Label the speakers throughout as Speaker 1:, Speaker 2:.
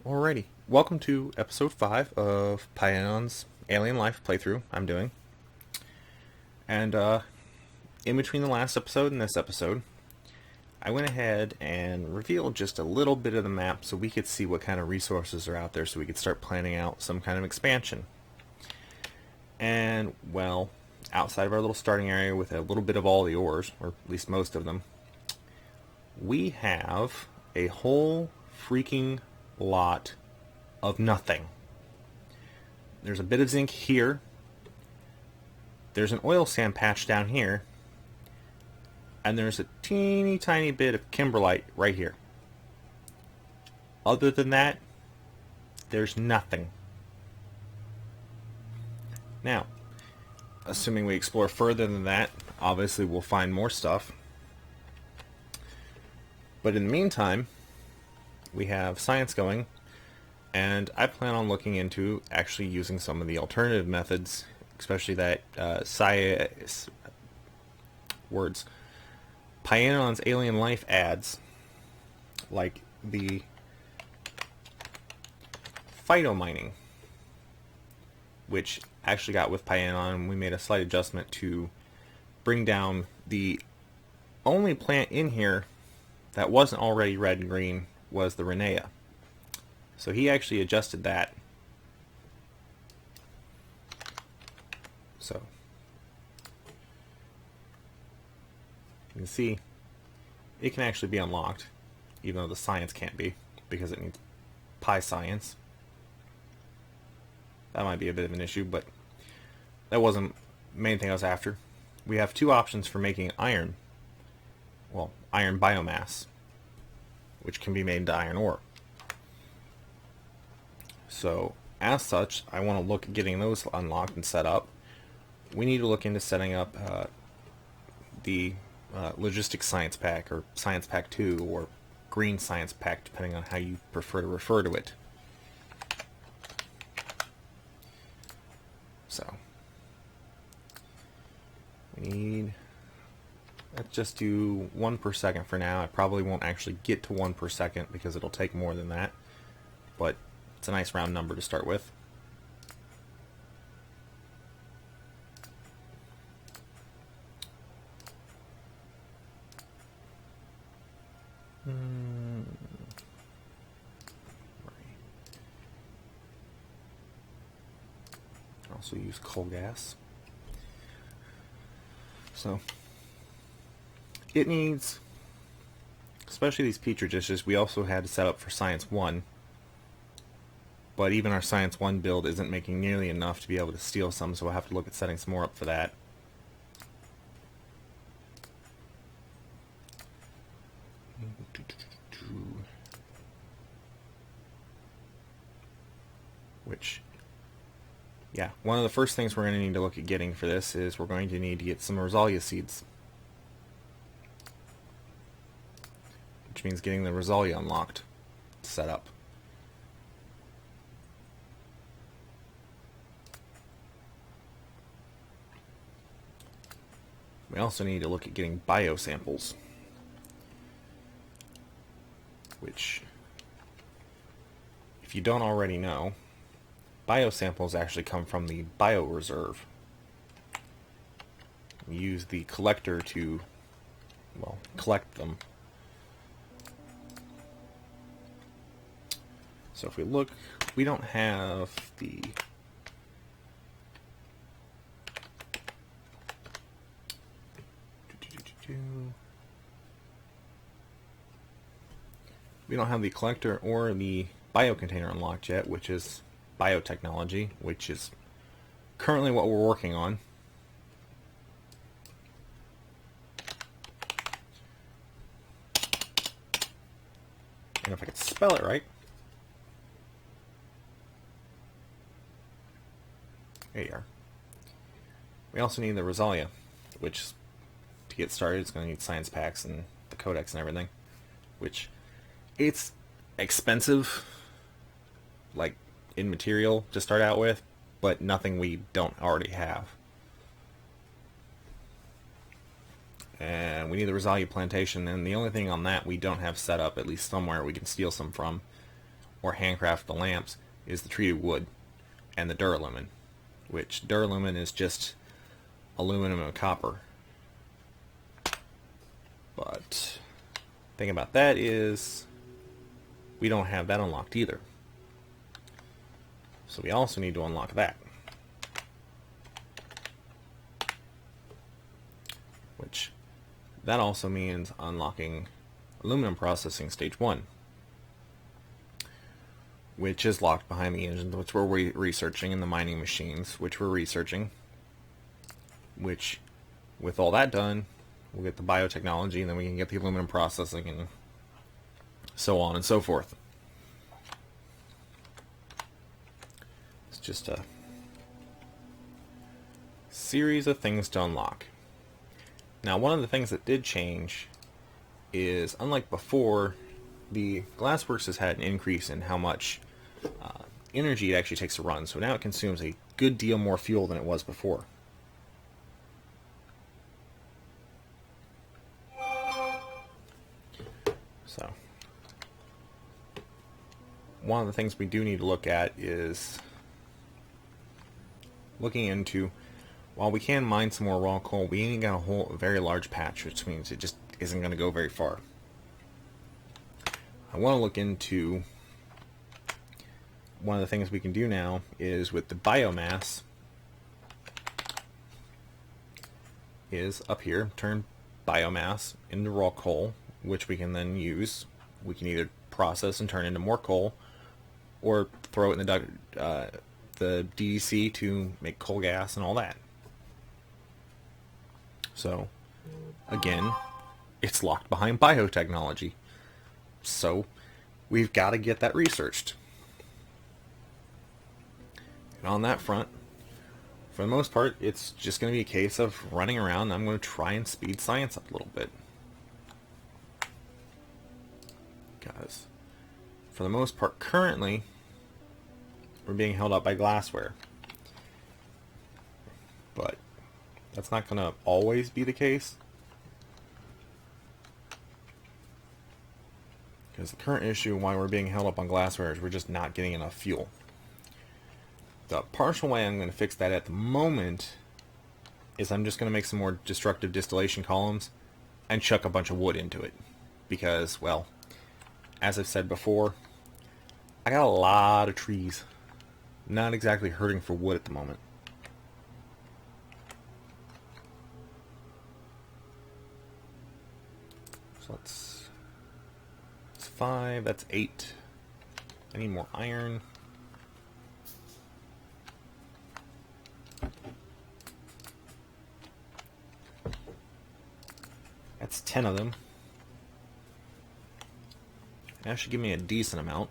Speaker 1: Alrighty, welcome to episode 5 of Pyalienlife Alien Life playthrough I'm doing. And in between the last episode and this episode, I went ahead and revealed just a little bit of the map so we could see what kind of resources are out there so we could start planning out some kind of expansion. And, well, outside of our little starting area with a little bit of all the ores, or at least most of them, we have a whole freaking lot of nothing. There's a bit of zinc here. There's an oil sand patch down here. And there's a teeny tiny bit of kimberlite right here. Other than that, there's nothing. Now, assuming we explore further than that, obviously we'll find more stuff. But in the meantime, we have science going, and I plan on looking into actually using some of the alternative methods, especially that Pyalien's Alien Life ads, like the phytomining, which actually got with Pyalion. We made a slight adjustment to bring down the only plant in here that wasn't already red and green was the Renea. So he actually adjusted that. So you can see it can actually be unlocked, even though the science can't be, because it needs Pi science. That might be a bit of an issue, but that wasn't the main thing I was after. We have two options for making iron. Well, iron biomass, which can be made into iron ore. So, as such, I want to look at getting those unlocked and set up. We need to look into setting up the Logistics Science Pack, or Science Pack 2, or Green Science Pack, depending on how you prefer to refer to it. So, we need... let's just do 1 per second for now. I probably won't actually get to 1 per second because it'll take more than that. But it's a nice round number to start with. Also use coal gas. So it needs, especially these petri dishes, we also had to set up for Science 1. But even our Science 1 build isn't making nearly enough to be able to steal some, so we'll have to look at setting some more up for that. Which, yeah, one of the first things we're going to need to look at getting for this is we're going to need to get some Rosalia seeds. Which means getting the Rosalia unlocked, set up. We also need to look at getting biosamples, which, if you don't already know, biosamples actually come from the bioreserve. We use the collector to, well, collect them. So if we look, we don't have the... we don't have the collector or the biocontainer unlocked yet, which is biotechnology, which is currently what we're working on. And if I could spell it right, there you are. We also need the Rosalia, which, to get started, it's going to need science packs and the codex and everything, which it's expensive, like in material to start out with, but nothing we don't already have. And we need the Rosalia plantation, and the only thing on that we don't have set up, at least somewhere we can steal some from, or handcraft the lamps is the treated wood and the duralumin, which duralumin is just aluminum and copper. But the thing about that is we don't have that unlocked either. So we also need to unlock that. Which that also means unlocking aluminum processing stage 1, which is locked behind the engine, which we're researching, and the mining machines, which we're researching. Which, with all that done, we'll get the biotechnology, and then we can get the aluminum processing, and so on and so forth. It's just a series of things to unlock. Now, one of the things that did change is, unlike before, the Glassworks has had an increase in how much energy it actually takes to run. So now it consumes a good deal more fuel than it was before. So, one of the things we do need to look at is looking into, while we can mine some more raw coal, we ain't got a very large patch, which means it just isn't going to go very far. I want to look into, one of the things we can do now is with the biomass is up here, turn biomass into raw coal, which we can then use. We can either process and turn into more coal, or throw it in the DDC to make coal gas and all that. So, again, it's locked behind biotechnology. So, we've got to get that researched. And on that front, for the most part, it's just going to be a case of running around. I'm going to try and speed science up a little bit. Because, for the most part, currently, we're being held up by glassware. But that's not going to always be the case. Because the current issue why we're being held up on glassware is we're just not getting enough fuel. The partial way I'm going to fix that at the moment is I'm just going to make some more destructive distillation columns and chuck a bunch of wood into it. Because, well, as I've said before, I got a lot of trees. Not exactly hurting for wood at the moment. So that's 5, that's 8. I need more iron. That's 10 of them. That should give me a decent amount.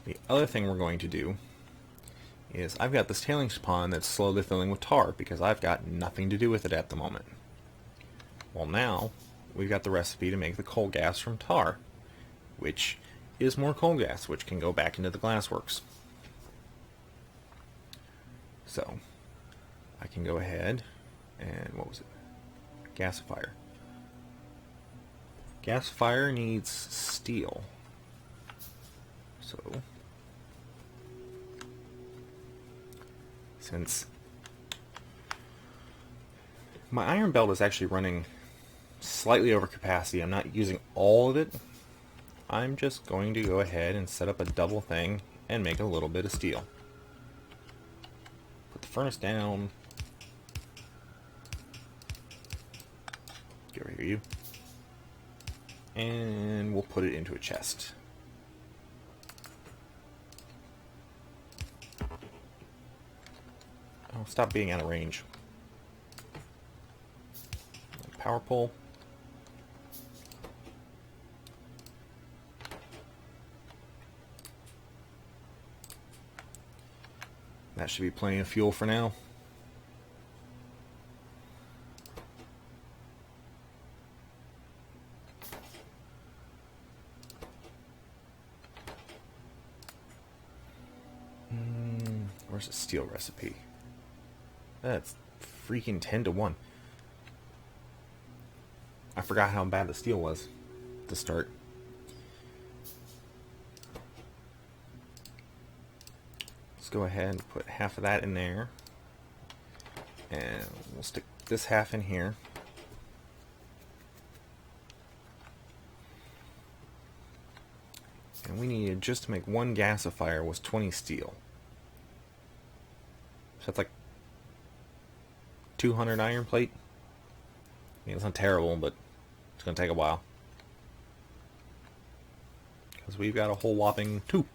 Speaker 1: The other thing we're going to do is I've got this tailings pond that's slowly filling with tar because I've got nothing to do with it at the moment. Well, now we've got the recipe to make the coal gas from tar, which is more coal gas, which can go back into the glassworks. So I can go ahead and, what was it? Gasifier. Gasifier needs steel. So, since my iron belt is actually running slightly over capacity, I'm not using all of it, I'm just going to go ahead and set up a double thing and make a little bit of steel. Put the furnace down. Get over here, you. And we'll put it into a chest. Oh, stop being out of range. Power pole. That should be plenty of fuel for now. Where's the steel recipe? That's freaking 10 to 1. I forgot how bad the steel was to start. Let's go ahead and put half of that in there. And we'll stick this half in here. And we needed, just to make one gasifier, was 20 steel. So that's like 200 iron plate. I mean, it's not terrible, but it's going to take a while. Because we've got a whole whopping 2.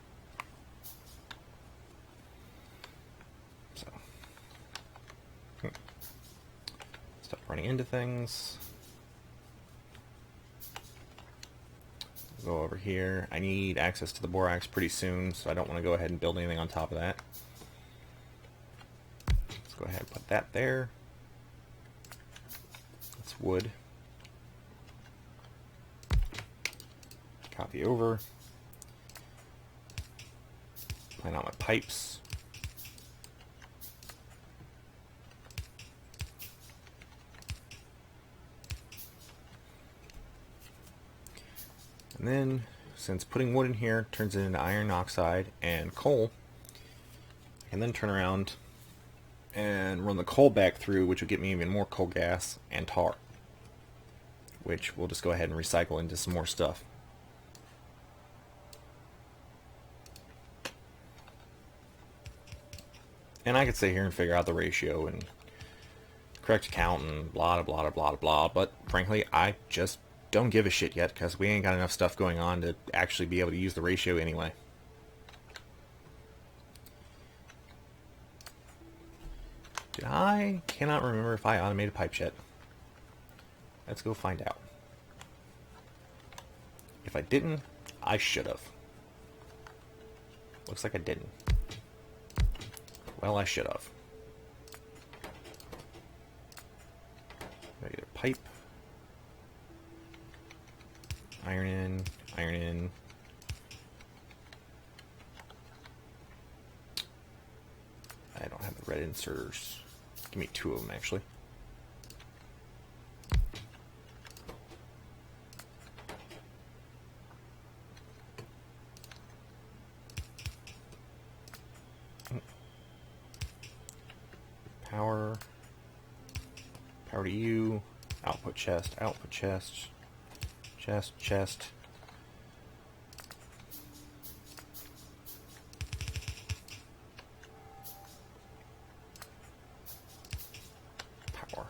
Speaker 1: So, stop running into things. Go over here. I need access to the borax pretty soon, so I don't want to go ahead and build anything on top of that. Let's go ahead and put that there. That's wood. Copy over. Plan out my pipes. And then, since putting wood in here turns it into iron oxide and coal, I can then turn around and run the coal back through, which will get me even more coal gas and tar, which we'll just go ahead and recycle into some more stuff. And I could sit here and figure out the ratio and correct count and blah blah blah blah blah, but frankly, I just don't give a shit yet, because we ain't got enough stuff going on to actually be able to use the ratio anyway. I cannot remember if I automated pipes yet. Let's go find out. If I didn't, I should have. Looks like I didn't. Well, I should have. Get a pipe. Iron in, iron in. I don't have the red inserters. Give me 2 of them, actually. Power. Power to you. Output chest, output chest. Chest, chest. Power.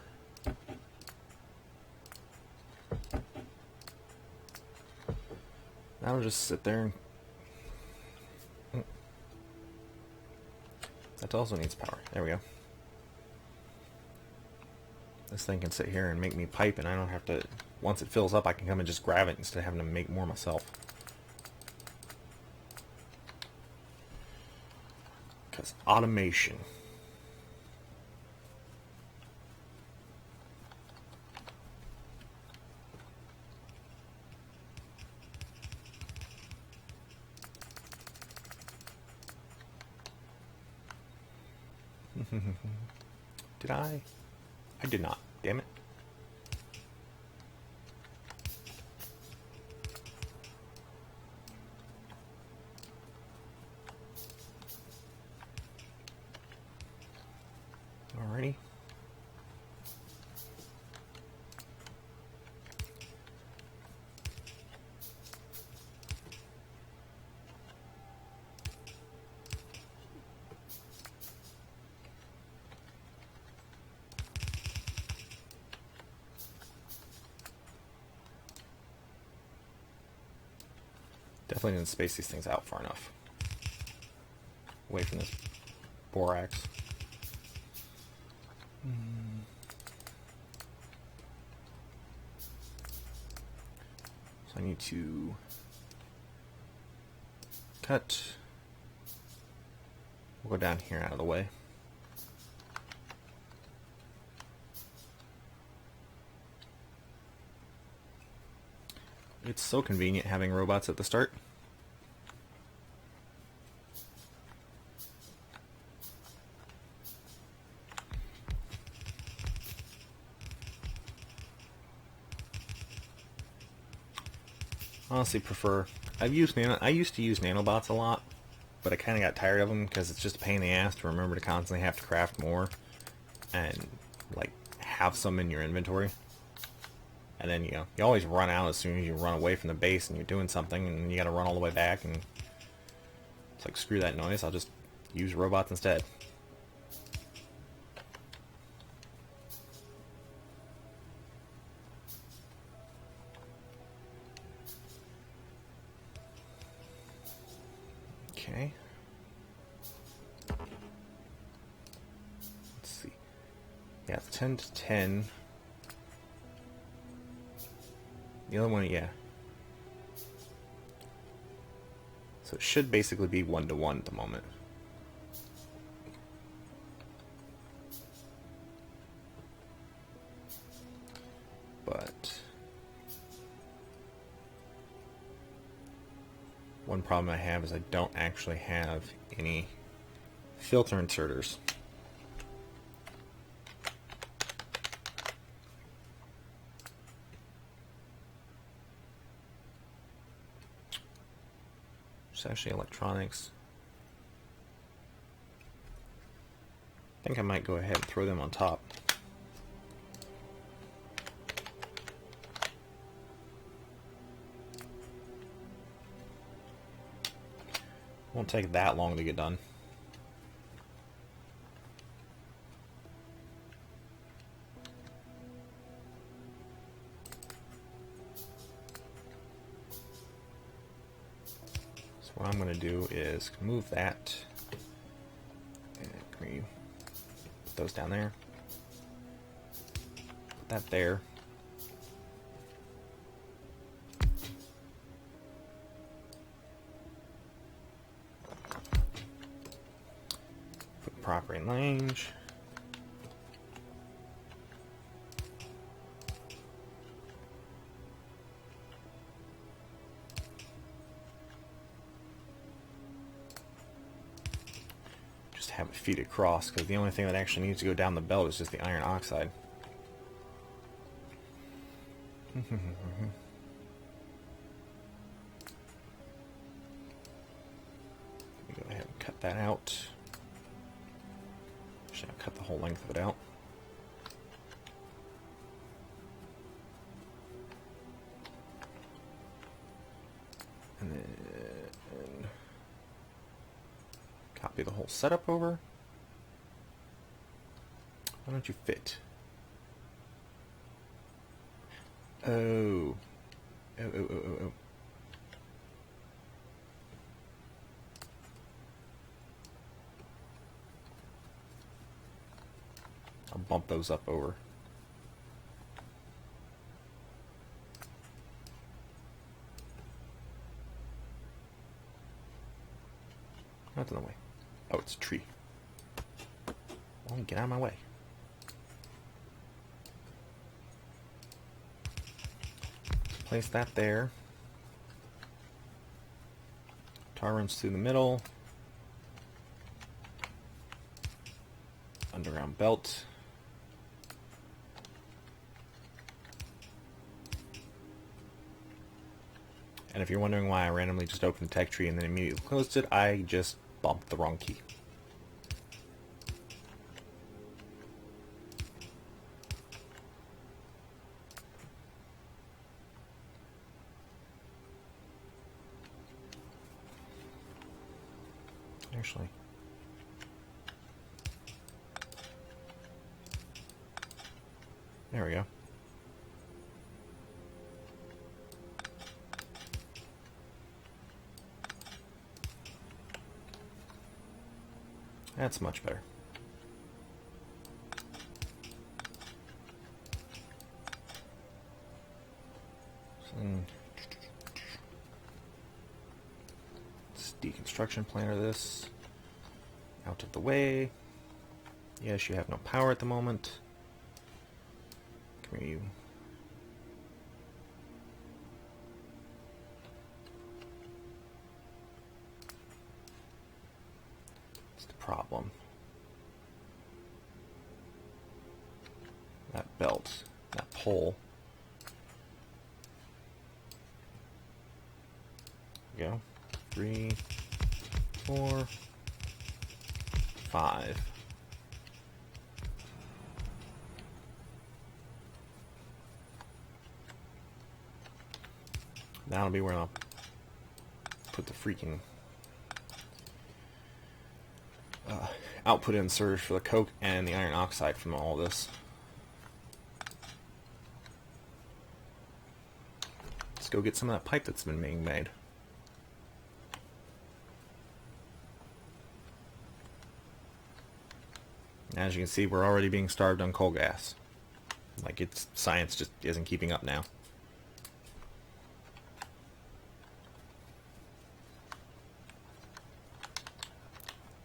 Speaker 1: Now I'll just sit there and... That also needs power. There we go. This thing can sit here and make me pipe, and I don't have to... Once it fills up, I can come and just grab it instead of having to make more myself. Because automation. Did I? I did not. Damn it. Alrighty. Definitely didn't space these things out far enough. Away from this borax. So I need to cut. We'll go down here out of the way. It's so convenient having robots at the start. Honestly prefer... I used to use nanobots a lot, but I kind of got tired of them because it's just a pain in the ass to remember to constantly have to craft more and like have some in your inventory. And then, you always run out as soon as you run away from the base and you're doing something, and you got to run all the way back, and it's like, screw that noise, I'll just use robots instead. Okay. Let's see. Yeah, it's 10 to 10. The other one, yeah. So it should basically be 1 to 1 at the moment. But one problem I have is I don't actually have any filter inserters. It's actually electronics. I think I might go ahead and throw them on top. Won't take that long to get done. So what I'm going to do is move that and put those down there. Put that there. Proper in range. Just have it feed across, because the only thing that actually needs to go down the belt is just the iron oxide. Let me go ahead and cut that out. I'll cut the whole length of it out. And then copy the whole setup over. Why don't you fit? Oh. Oh. I'll bump those up over. That's in the way. Oh, it's a tree. Well, get out of my way. Place that there. Tar runs through the middle. Underground belt. And if you're wondering why I randomly just opened the tech tree and then immediately closed it, I just bumped the wrong key. Actually, there we go. That's much better. Let's deconstruction planer this out of the way. Yes, you have no power at the moment. Come here, you. What's the problem? That belt, that pole. There we go. 3, 4, 5. That'll be where I'll put the freaking output inserters for the coke and the iron oxide from all this. Let's go get some of that pipe that's been being made. As you can see, we're already being starved on coal gas. Like, it's science just isn't keeping up now.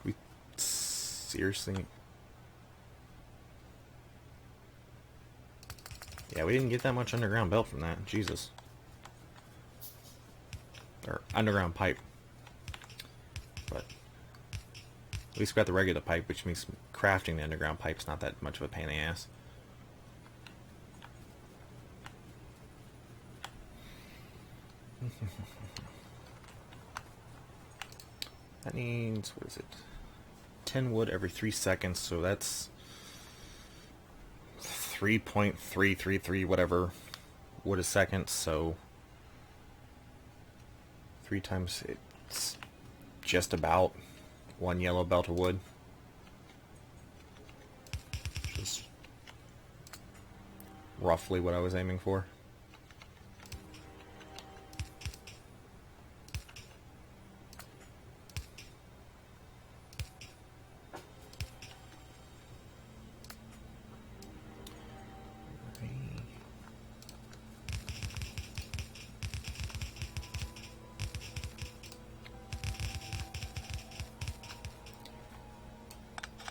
Speaker 1: We seriously... Yeah, we didn't get that much underground belt from that. Jesus. Or underground pipe. But at least we got the regular pipe, which means crafting the underground pipe's not that much of a pain in the ass. That needs, what is it? 10 wood every 3 seconds, so that's 3.333 whatever wood a second, so 3 times, it's just about 1 yellow belt of wood. Which is roughly what I was aiming for.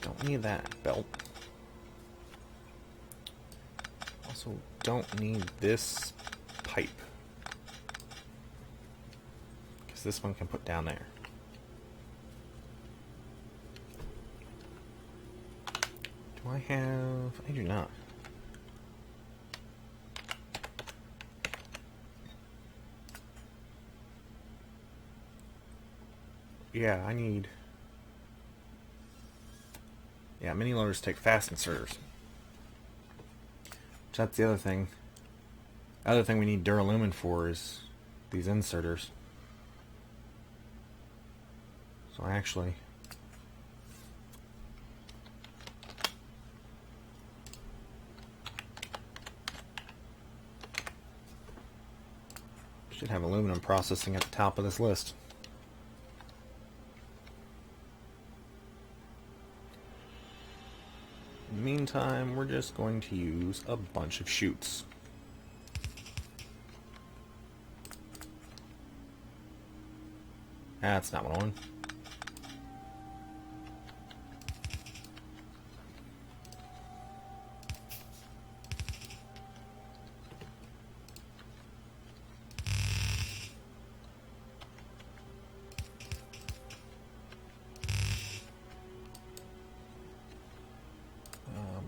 Speaker 1: Don't need that belt. Also don't need this pipe, because this one can put down there. Do I have... I do not. Yeah, I need... Yeah, mini loaders take fast inserters. Which that's the other thing. The other thing we need duralumin for is these inserters. So I actually... should have aluminum processing at the top of this list. In the meantime, we're just going to use a bunch of chutes. That's not what I want.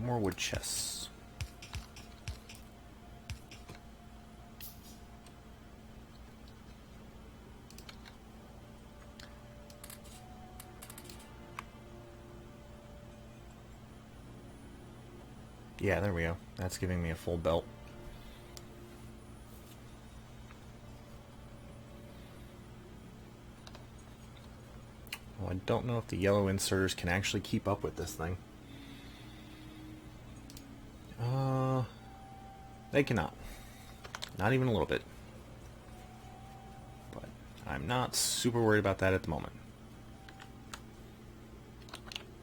Speaker 1: More wood chests. Yeah, there we go. That's giving me a full belt. Well, I don't know if the yellow inserters can actually keep up with this thing. They cannot. Not even a little bit. But I'm not super worried about that at the moment.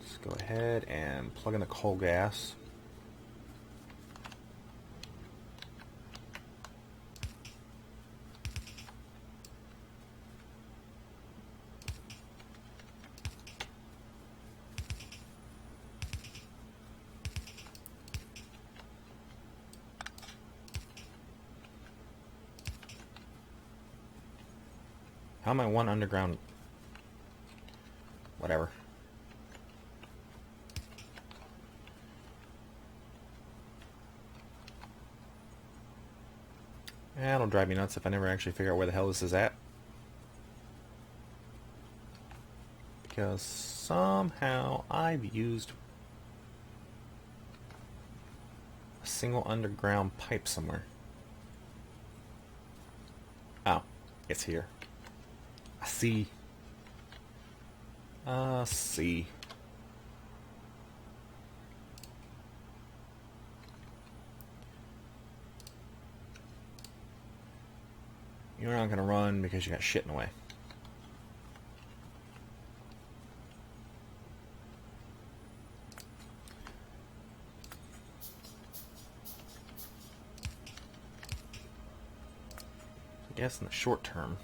Speaker 1: Let's go ahead and plug in the coal gas. How am I one underground? Whatever. That'll drive me nuts if I never actually figure out where the hell this is at. because somehow I've used a single underground pipe somewhere. Oh, it's here. I see. See. You're not gonna run because you got shit in the way. I guess in the short term.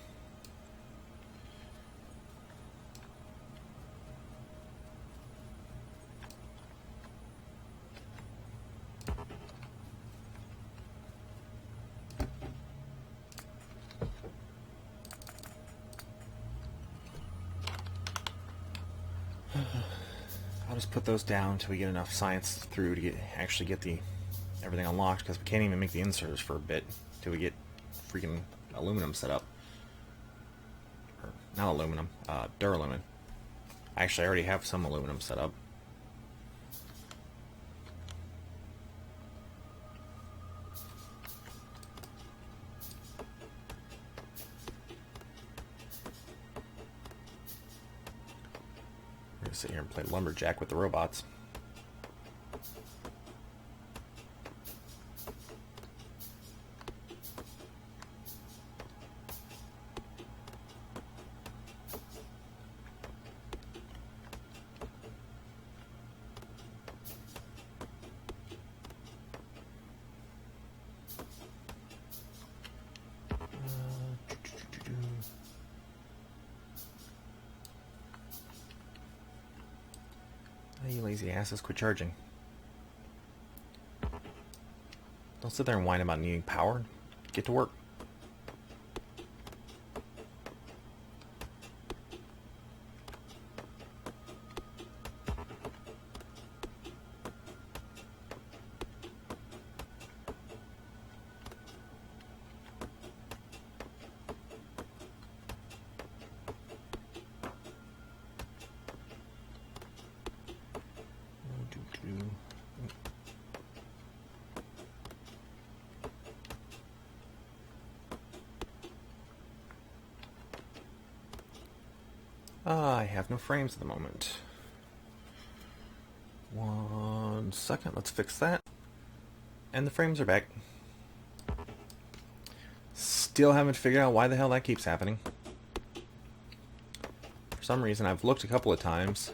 Speaker 1: I'll just put those down until we get enough science through to actually get everything unlocked, because we can't even make the inserters for a bit till we get freaking aluminum set up. Or, not aluminum, duralumin. Actually, I already have some aluminum set up. We're gonna sit here and play lumberjack with the robots. You lazy asses, quit charging. Don't sit there and whine about needing power. Get to work. I have no frames at the moment. 1 second, let's fix that. And the frames are back. Still haven't figured out why the hell that keeps happening. For some reason, I've looked a couple of times,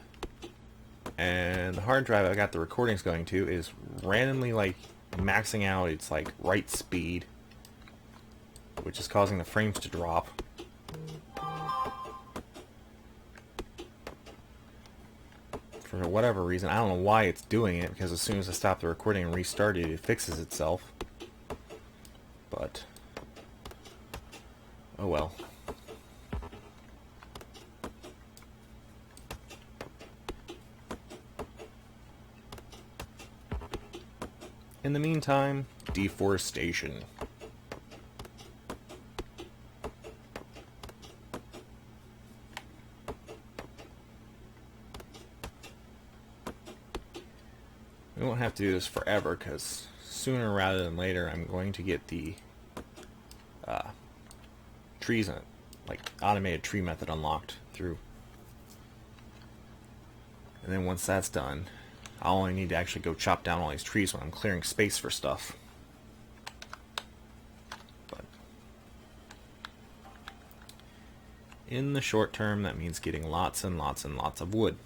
Speaker 1: and the hard drive I got the recordings going to is randomly like maxing out its like write speed, which is causing the frames to drop. For whatever reason, I don't know why it's doing it, because as soon as I stop the recording and restart it, it fixes itself. But oh well. In the meantime, deforestation. We won't have to do this forever, because sooner rather than later I'm going to get the trees, like automated tree method unlocked through. And then once that's done, I'll only need to actually go chop down all these trees when I'm clearing space for stuff. But in the short term, that means getting lots and lots and lots of wood.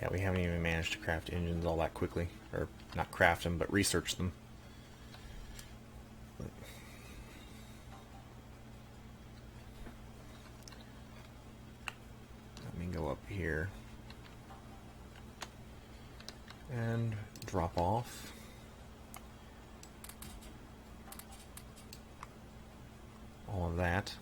Speaker 1: Yeah, we haven't even managed to craft engines all that quickly. Or, not craft them, but research them. here and drop off. All of that.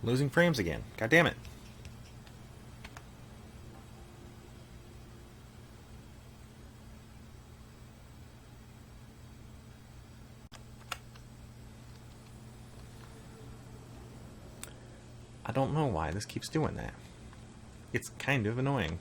Speaker 1: Losing frames again. God damn it. I don't know why this keeps doing that. It's kind of annoying.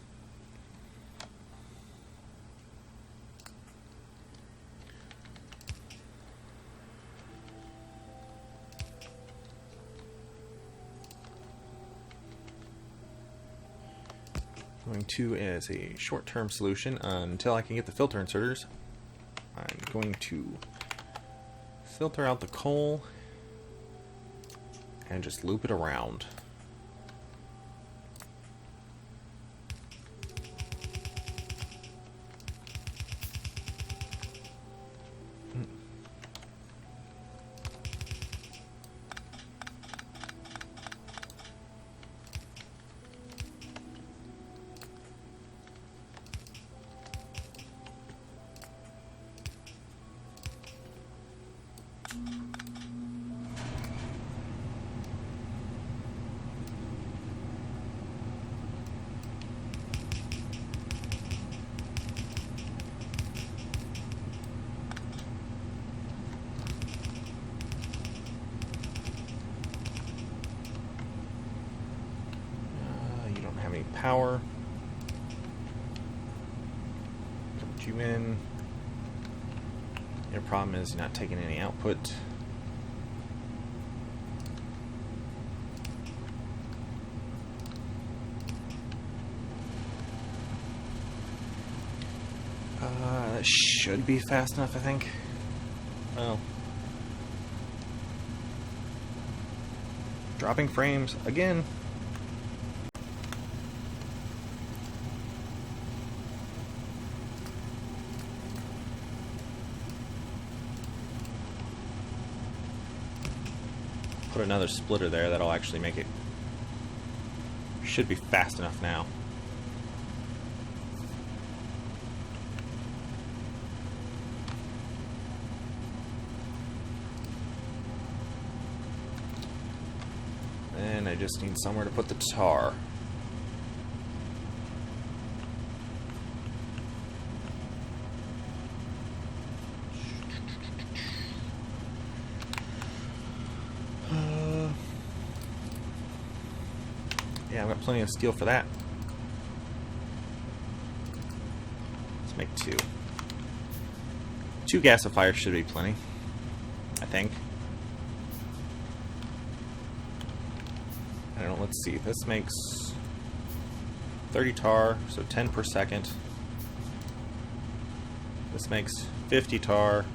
Speaker 1: Going to, as a short-term solution, until I can get the filter inserters, I'm going to filter out the coal and just loop it around. Power. Put you in. Your problem is you're not taking any output. That should be fast enough, I think. Well, dropping frames again. Put another splitter there, that'll actually make it, should be fast enough now. And I just need somewhere to put the tar. Yeah, I've got plenty of steel for that. Let's make two. Two gasifiers should be plenty, I think. I don't know, let's see. This makes 30 tar, so 10 per second. This makes 50 tar.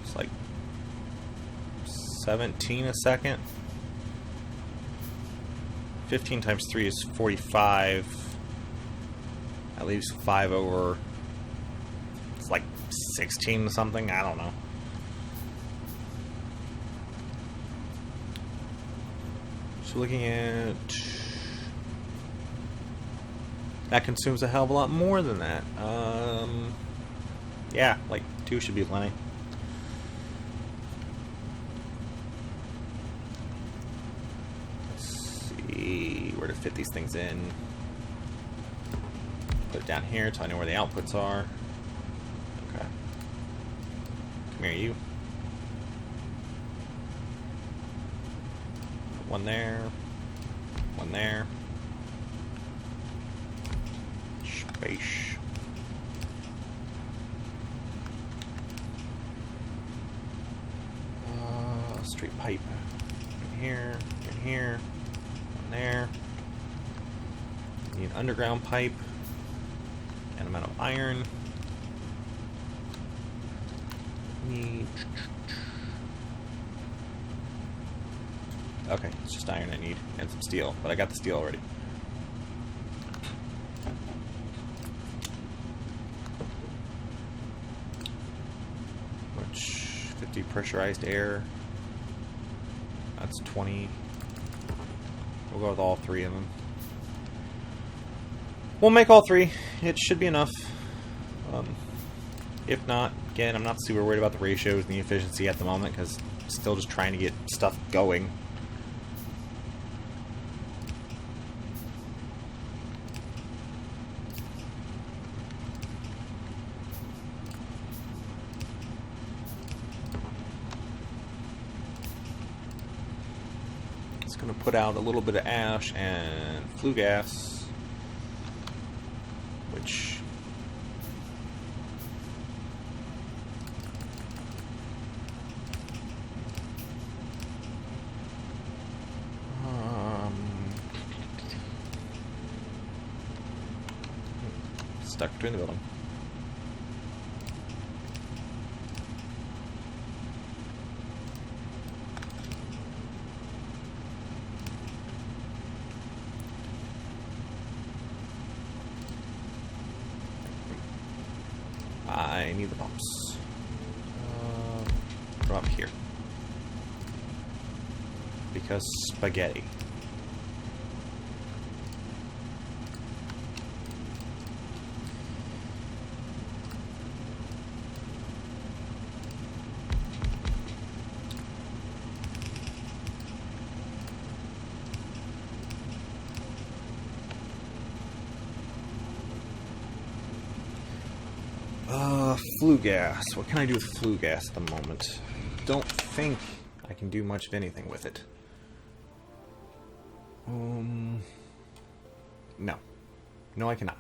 Speaker 1: It's like 17 a second. 15 times 3 is 45. That leaves 5 over. It's like 16 something. I don't know. So looking at... that consumes a hell of a lot more than that. Yeah, like 2 should be plenty. Where to fit these things in. Put it down here so I know where the outputs are. Okay. Come here, you. Put one there. One there. Space. Straight pipe. In here. In here. One there. Need an underground pipe, an amount of iron. Need... okay, it's just iron I need, and some steel, but I got the steel already. Which Depressurized air. That's 20. We'll go with all 3 of them. We'll make all 3. It should be enough. If not, again, I'm not super worried about the ratios and the efficiency at the moment because I'm still just trying to get stuff going. It's going to put out a little bit of ash and flue gas, which stuck between the building. I need the pumps. From up here. Because spaghetti. Flue gas. What can I do with flue gas at the moment? Don't think I can do much of anything with it. No. No, I cannot.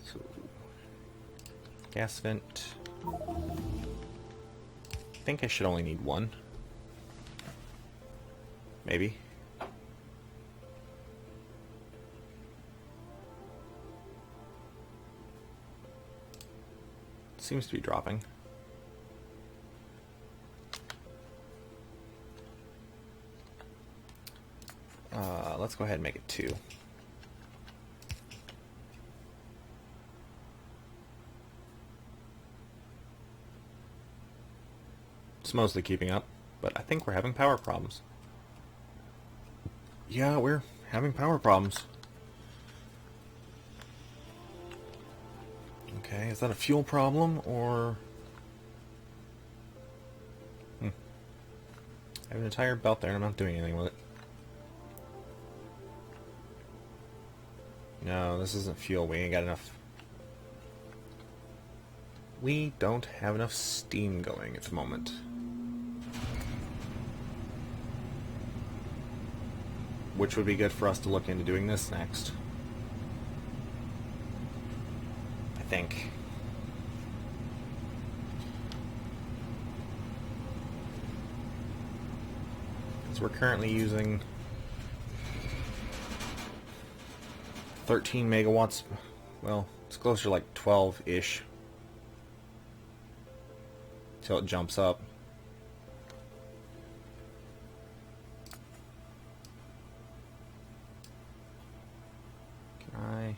Speaker 1: So, gas vent. I think I should only need 1. Maybe. Seems to be dropping. Let's go ahead and make it 2. It's mostly keeping up, but I think we're having power problems. Yeah, we're having power problems. Okay, is that a fuel problem, or... I have an entire belt there and I'm not doing anything with it. No, this isn't fuel. We ain't got enough. We don't have enough steam going at the moment. Which would be good for us to look into doing this next. I think. Because we're currently using 13 megawatts. Well, it's closer to like 12-ish. Till it jumps up. Can I?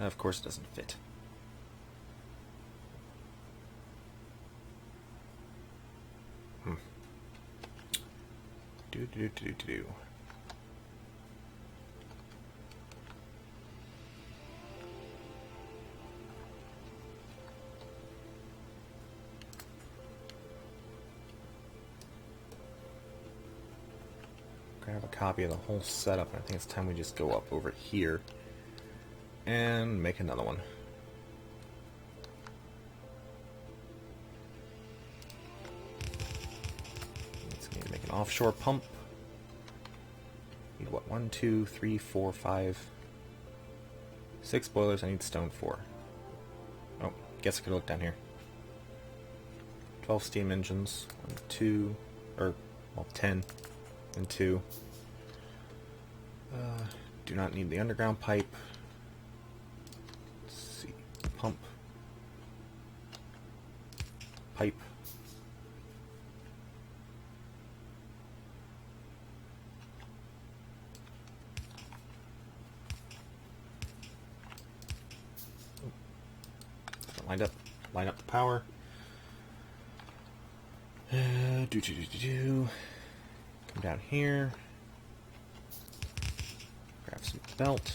Speaker 1: Of course it doesn't fit. Do. Grab a copy of the whole setup, and I think it's time we just go up over here and make another one. Let's need to make an offshore pump. Need what? 1, 2, 3, 4, 5, 6 boilers. I need stone 4. Oh, guess I could look down here. 12 steam engines. 1, 2, or well, 10 and 2. Do not need the underground pipe. Let's see. Pump. Pipe. Lined up. line up the power. Come down here. Grab some belt.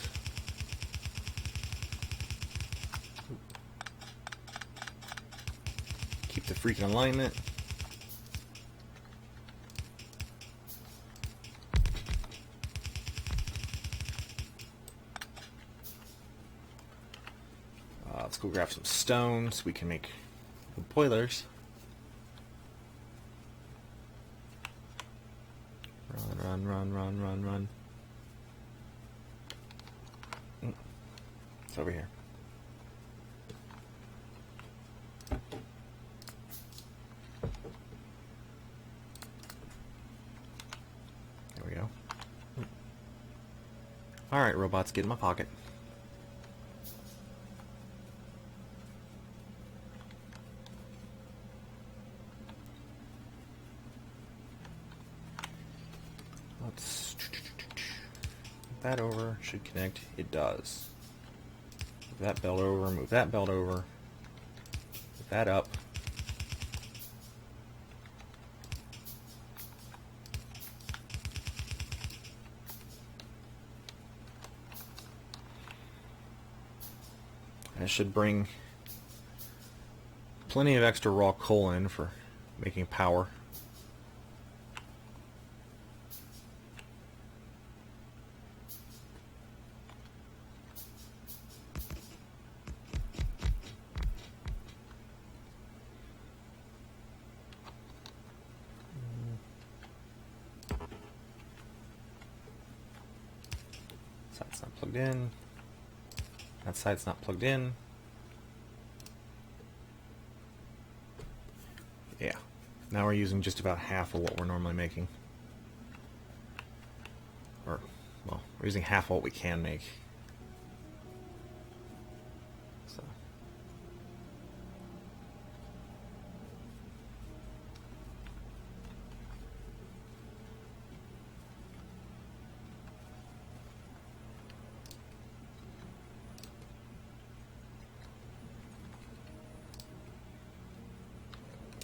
Speaker 1: Keep the freaking alignment. Let's go grab some stone so we can make boilers. Run, run, run, run, run. It's over here. There we go. Alright, robots, get in my pocket. Let's move that over. Should connect. It does. Move that belt over. Move that belt over. Move that up. And it should bring plenty of extra raw coal in for making power. Side's not plugged in. That side's not plugged in. Yeah. Now we're using just about half of what we're normally making. Or, well, we're using half of what we can make. So.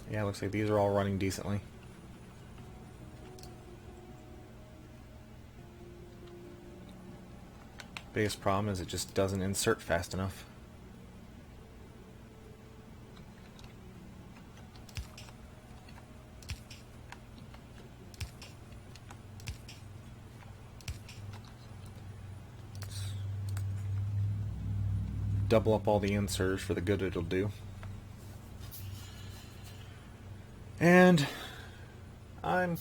Speaker 1: Yeah, looks like these are all running decently. Biggest problem is it just doesn't insert fast enough. Double up all the inserts for the good it'll do. And I'm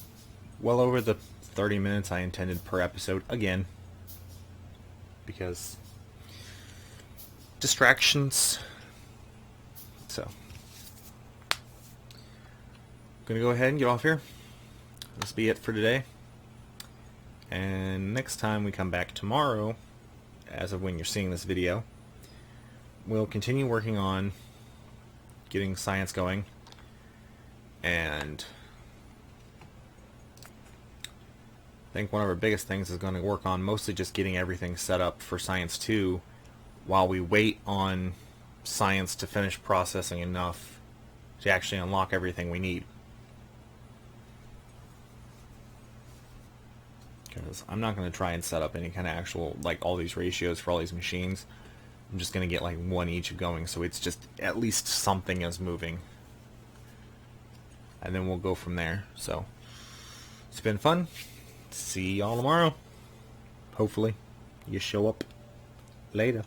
Speaker 1: well over the 30 minutes I intended per episode again, because distractions. So I'm gonna go ahead and get off here. This will be it for today, and next time we come back tomorrow, as of when you're seeing this video, we'll continue working on getting science going. And I think one of our biggest things is going to work on mostly just getting everything set up for Science 2 while we wait on Science to finish processing enough to actually unlock everything we need. Because I'm not going to try and set up any kind of actual, like, all these ratios for all these machines. I'm just going to get like one each going, so it's just at least something is moving. And then we'll go from there. So, it's been fun. See y'all tomorrow. Hopefully, you show up. Later.